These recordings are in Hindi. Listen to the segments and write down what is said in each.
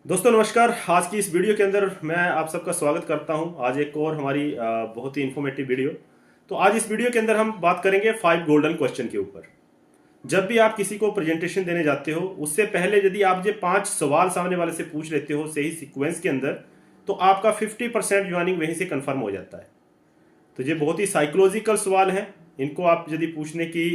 दोस्तों नमस्कार। आज की इस वीडियो के अंदर मैं आप सबका स्वागत करता हूं। आज एक और हमारी बहुत ही इन्फॉर्मेटिव वीडियो। तो आज इस वीडियो के अंदर हम बात करेंगे 5 गोल्डन क्वेश्चन के ऊपर। जब भी आप किसी को प्रेजेंटेशन देने जाते हो उससे पहले यदि आप ये 5 सवाल सामने वाले से पूछ लेते हो सही सीक्वेंस के अंदर, तो आपका 50% ज्वाइनिंग वहीं से कन्फर्म हो जाता है। तो ये बहुत ही साइकोलॉजिकल सवाल हैं। इनको आप यदि पूछने की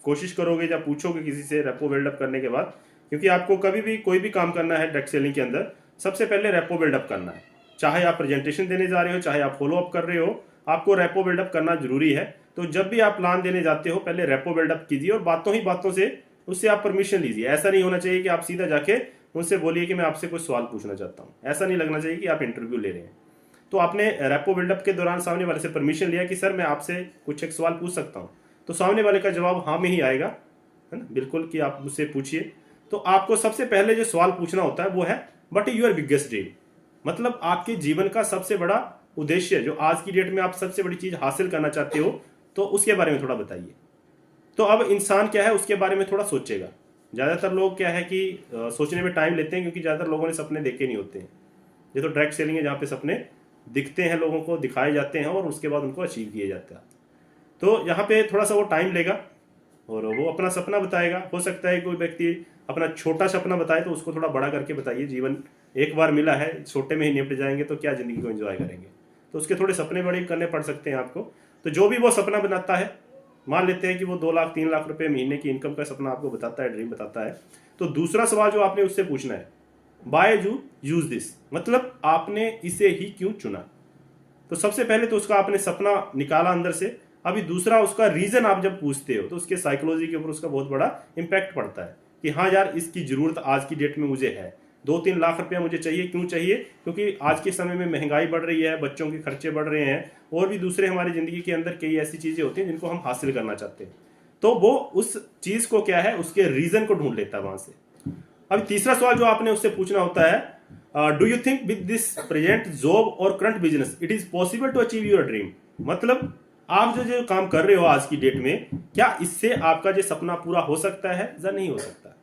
कोशिश करोगे या पूछोगे किसी से रेपो बिल्डअप करने के बाद, क्योंकि आपको कभी भी कोई भी काम करना है डायरेक्ट सेलिंग के अंदर, सबसे पहले रेपो बिल्डअप करना है। चाहे आप प्रेजेंटेशन देने जा रहे हो, चाहे आप फॉलो अप कर रहे हो, आपको रेपो बिल्डअप करना जरूरी है। तो जब भी आप प्लान देने जाते हो पहले रेपो बिल्डअप कीजिए और बातों ही बातों से उससे आप परमिशन लीजिए। ऐसा नहीं होना चाहिए कि आप सीधा जाके उनसे बोलिए कि मैं आपसे कुछ सवाल पूछना चाहता हूँ। ऐसा नहीं लगना चाहिए कि आप इंटरव्यू ले रहे हैं। तो आपने रेपो बिल्डअप के दौरान सामने वाले से परमिशन लिया कि सर मैं आपसे कुछ एक सवाल पूछ सकता हूँ, तो सामने वाले का जवाब हाँ में ही आएगा, है ना, बिल्कुल कि आप मुझसे पूछिए। तो आपको सबसे पहले जो सवाल पूछना होता है वो है what is your biggest dream. मतलब आपके जीवन का सबसे बड़ा उद्देश्य, जो आज की डेट में आप सबसे बड़ी चीज हासिल करना चाहते हो, तो उसके बारे में थोड़ा बताइए। तो अब इंसान क्या है उसके बारे में थोड़ा सोचेगा। ज़्यादातर लोग क्या है कि सोचने में टाइम लेते हैं, क्योंकि ज़्यादातर लोगों ने सपने देखे नहीं होते हैं। ये तो डायरेक्ट सेलिंग है जहाँ पे सपने दिखते हैं, लोगों को दिखाए जाते हैं और उसके बाद उनको अचीव किए जाते हैं। तो यहाँ पे थोड़ा सा वो टाइम लेगा और वो अपना सपना बताएगा। हो सकता है कोई व्यक्ति अपना छोटा सपना बताए तो उसको थोड़ा बड़ा करके बताइए। जीवन एक बार मिला है, छोटे में ही निपट जाएंगे तो क्या ज़िंदगी को एंजॉय करेंगे। तो उसके थोड़े सपने बड़े करने पड़ सकते हैं आपको। तो जो भी वो सपना बनाता है, मान लेते हैं कि वो 2 लाख 3 लाख रुपए महीने की इनकम का सपना आपको बताता है, ड्रीम बताता है, तो दूसरा सवाल जो आपने उससे पूछना है, बाय यू यूज दिस, मतलब आपने इसे ही क्यों चुना। तो सबसे पहले तो उसका आपने सपना निकाला अंदर से। अभी दूसरा उसका रीजन आप जब पूछते हो तो उसके साइकोलॉजी के ऊपर उसका बहुत बड़ा इंपैक्ट पड़ता है कि हाँ यार इसकी जरूरत आज की डेट में मुझे है, 2-3 लाख रुपया मुझे चाहिए। क्यों चाहिए? क्योंकि आज के समय में महंगाई बढ़ रही है, बच्चों के खर्चे बढ़ रहे हैं और भी दूसरे हमारी जिंदगी के अंदर कई ऐसी चीजें होती हैं जिनको हम हासिल करना चाहते हैं। तो वो उस चीज को क्या है, उसके रीजन को ढूंढ लेता है वहां से। अब तीसरा सवाल जो आपने उससे पूछना होता है, do you think with this present job और current business it is possible to achieve your dream. मतलब आप जो जो काम कर रहे हो आज की डेट में, क्या इससे आपका जो सपना पूरा हो सकता है या नहीं हो सकता।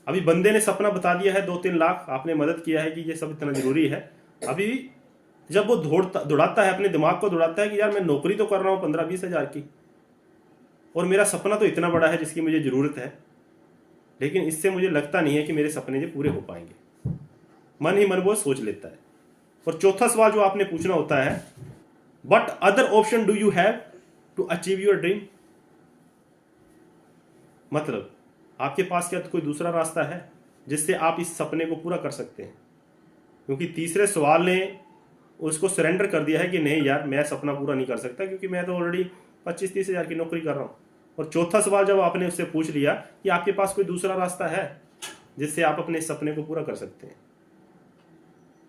अभी बंदे ने सपना बता दिया है 2-3 लाख, आपने मदद किया है कि ये सब इतना जरूरी है। अभी जब वो दौड़ाता है, अपने दिमाग को दौड़ाता है कि यार मैं नौकरी तो कर रहा हूँ 15-20 हजार की, और मेरा सपना तो इतना बड़ा है जिसकी मुझे जरूरत है, लेकिन इससे मुझे लगता नहीं है कि मेरे सपने जो पूरे हो पाएंगे। मन ही मन वो सोच लेता है। और चौथा सवाल जो आपने पूछना होता है, what other option do you have to achieve your dream. मतलब आपके पास क्या तो कोई दूसरा रास्ता है जिससे आप इस सपने को पूरा कर सकते हैं। क्योंकि तीसरे सवाल ने उसको सरेंडर कर दिया है कि नहीं यार मैं सपना पूरा नहीं कर सकता, क्योंकि मैं तो ऑलरेडी 25-30 हजार की नौकरी कर रहा हूँ। और चौथा सवाल जब आपने उससे पूछ लिया कि आपके पास कोई दूसरा रास्ता है जिससे आप अपने सपने को पूरा कर सकते हैं,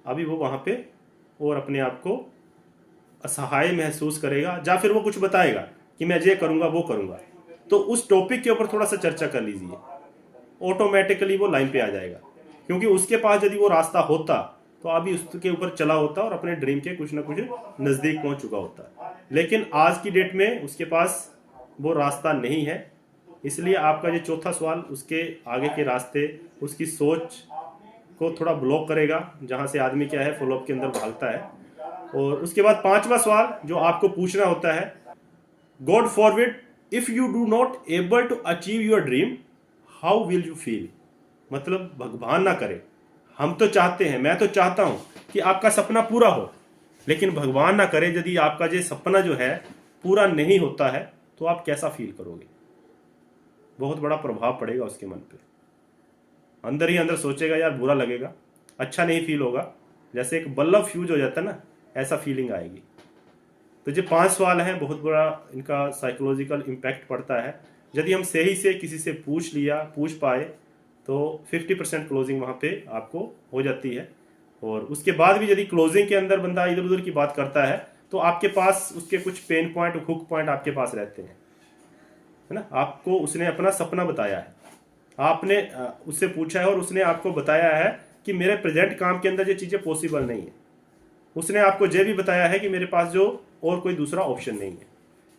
अभी वो वहां पे और अपने आप को असहाय महसूस करेगा, या फिर वो कुछ बताएगा कि मैं ये करूंगा वो करूंगा। तो उस टॉपिक के ऊपर थोड़ा सा चर्चा कर लीजिए, ऑटोमेटिकली वो लाइन पे आ जाएगा। क्योंकि उसके पास यदि वो रास्ता होता तो अभी उसके ऊपर चला होता और अपने ड्रीम के कुछ ना कुछ नजदीक पहुंच चुका होता। लेकिन आज की डेट में उसके पास वो रास्ता नहीं है। इसलिए आपका ये चौथा सवाल उसके आगे के रास्ते, उसकी सोच को थोड़ा ब्लॉक करेगा, जहां से आदमी क्या है फॉलोअप के अंदर भागता है। और उसके बाद पांचवा सवाल जो आपको पूछना होता है, God forbid if you do not able to achieve your dream how will you feel. मतलब भगवान ना करे, हम तो चाहते हैं, मैं तो चाहता हूं कि आपका सपना पूरा हो, लेकिन भगवान ना करे यदि आपका ये सपना जो है पूरा नहीं होता है तो आप कैसा फील करोगे। बहुत बड़ा प्रभाव पड़ेगा उसके मन पे। अंदर ही अंदर सोचेगा यार बुरा लगेगा, अच्छा नहीं फील होगा, जैसे एक बल्ब फ्यूज हो जाता है ना, ऐसा फीलिंग आएगी। तो ये 5 सवाल हैं, बहुत बड़ा इनका साइकोलॉजिकल इम्पैक्ट पड़ता है। यदि हम सही से किसी से पूछ पाए तो 50% क्लोजिंग वहाँ पे आपको हो जाती है। और उसके बाद भी यदि क्लोजिंग के अंदर बंदा इधर उधर की बात करता है तो आपके पास उसके कुछ पेन पॉइंट, हुक पॉइंट आपके पास रहते हैं, है ना। आपको उसने अपना सपना बताया है, आपने उससे पूछा है और उसने आपको बताया है कि मेरे प्रेजेंट काम के अंदर ये चीज़ें पॉसिबल नहीं है। उसने आपको ये भी बताया है कि मेरे पास जो और कोई दूसरा ऑप्शन नहीं है।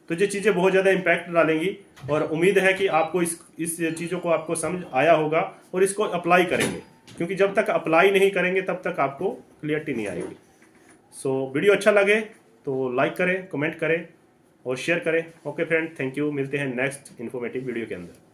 तो ये चीज़ें बहुत ज़्यादा इम्पैक्ट डालेंगी और उम्मीद है कि आपको इस चीज़ों को आपको समझ आया होगा और इसको अप्लाई करेंगे। क्योंकि जब तक अप्लाई नहीं करेंगे तब तक आपको क्लियरिटी नहीं आएगी। सो वीडियो अच्छा लगे तो लाइक करें, कमेंट करें और शेयर करें। Okay friend, thank you. मिलते हैं नेक्स्ट इन्फॉर्मेटिव वीडियो के अंदर।